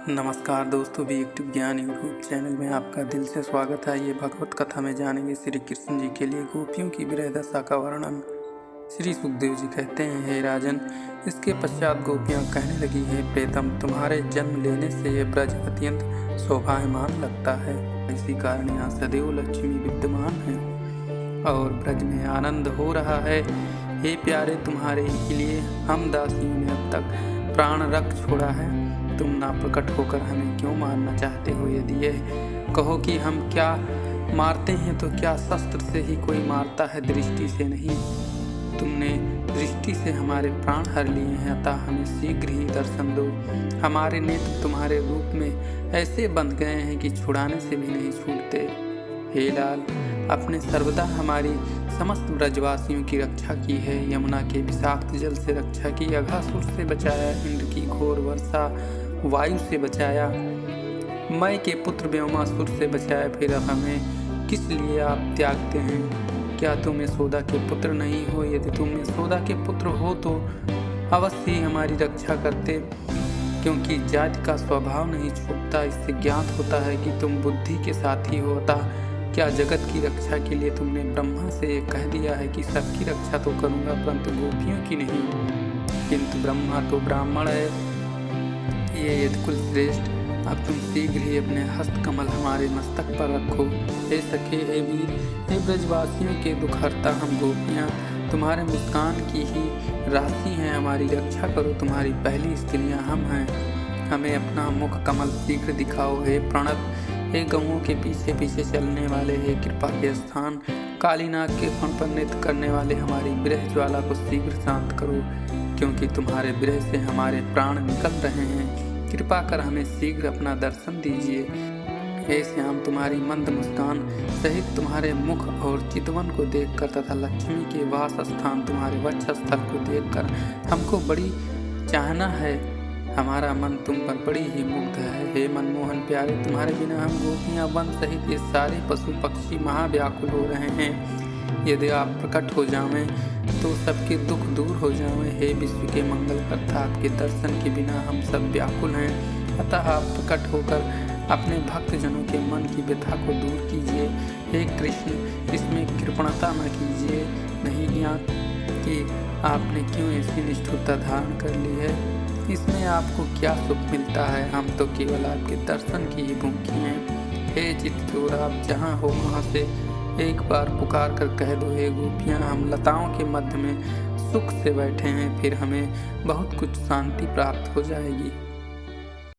नमस्कार दोस्तों, भी यूट्यूब ज्ञान यूट्यूब चैनल में आपका दिल से स्वागत है। ये भगवत कथा में जानेंगे श्री कृष्ण जी के लिए गोपियों की विरह दशा का वर्णन। श्री सुखदेव जी कहते हैं, हे राजन, इसके पश्चात गोपियाँ कहने लगी, हे प्रेतम, तुम्हारे जन्म लेने से ये ब्रज अत्यंत शोभायमान लगता है। इसी कारण यहाँ सदैव लक्ष्मी विद्यमान है और ब्रज में आनंद हो रहा है। हे प्यारे, तुम्हारे ही लिए हम दासियों ने अब तक प्राण रख छोड़ा है। तुम ना प्रकट होकर हमें क्यों मारना चाहते हो? यदि यह कहो कि हम क्या मारते हैं तो क्या शस्त्र से ही कोई मारता है, दृष्टि से नहीं। तुमने दृष्टि से हमारे प्राण हर लिए हैं, अतः हमें शीघ्र ही दर्शन दो। हमारे नेत्र तुम्हारे रूप में ऐसे बंध गए हैं कि छुड़ाने से भी नहीं छूटते। हे लाल, अपने सर्वदा हमारी समस्त ब्रजवासियों की रक्षा की है। यमुना के विषाक्त जल से रक्षा की, अघासुर से बचाया, इंद्र की घोर वर्षा वायु से बचाया, मय के पुत्र व्योमासुर से बचाया। फिर हमें किस लिए आप त्यागते हैं? क्या तुम यशोदा के पुत्र नहीं हो? यदि तुम यशोदा के पुत्र हो तो अवश्य ही हमारी रक्षा करते, क्योंकि जाति का स्वभाव नहीं छूटता। इससे ज्ञात होता है कि तुम बुद्धि के साथी हो। अतः क्या जगत की रक्षा के लिए तुमने ब्रह्मा से कह दिया है कि सबकी रक्षा तो करूँगा, परंतु गोपियों की नहीं? किंतु ब्रह्मा तो ब्राह्मण है, ये यदकुल श्रेष्ठ। अब तुम शीघ्र ही अपने हस्त कमल हमारे मस्तक पर रखो। हे सखे, हे वीर, हे ब्रजवासियों के दुखहर्ता, हम गोपियाँ तुम्हारे मुस्कान की ही राशि हैं। हमारी रक्षा करो, तुम्हारी पहली स्त्रियाँ हम हैं। हमें अपना मुख कमल शीघ्र दिखाओ। हे प्रणत, हे गऊओं के पीछे पीछे चलने वाले, हे कृपा के स्थान, कालीनाग के फण पर नृत्य करने वाले, हमारी विरह ज्वाला को शीघ्र शांत करो, क्योंकि तुम्हारे विरह से हमारे प्राण निकल रहे हैं। कृपा कर हमें शीघ्र अपना दर्शन दीजिए। हे श्याम, तुम्हारी मंद मुस्कान सहित तुम्हारे मुख और चितवन को देखकर तथा लक्ष्मी के वास स्थान तुम्हारे वक्षस्थल को देखकर हमको बड़ी चाहना है। हमारा मन तुम पर बड़ी ही मुग्ध है। हे मनमोहन प्यारे, तुम्हारे बिना हम गोपियाँ वन सहित ये सारे पशु पक्षी महाव्याकुल हो रहे हैं। यदि आप प्रकट हो जावें तो सबके दुख दूर हो जावें। हे विश्व के मंगल करता, आपके दर्शन के बिना हम सब व्याकुल हैं। अतः आप प्रकट होकर अपने भक्त जनों के मन की व्यथा को दूर कीजिए। हे कृष्ण, इसमें कृपणता न कीजिए। नहीं ज्ञात कि आपने क्यों ऐसी निष्ठुरता धारण कर ली है। इसमें आपको क्या सुख मिलता है? हम तो केवल आपके दर्शन की ही भूखी हैं। हे चित्तचोर, आप जहाँ हो वहाँ से एक बार पुकार कर कह दो, हे गोपियाँ, हम लताओं के मध्य में सुख से बैठे हैं, फिर हमें बहुत कुछ शांति प्राप्त हो जाएगी।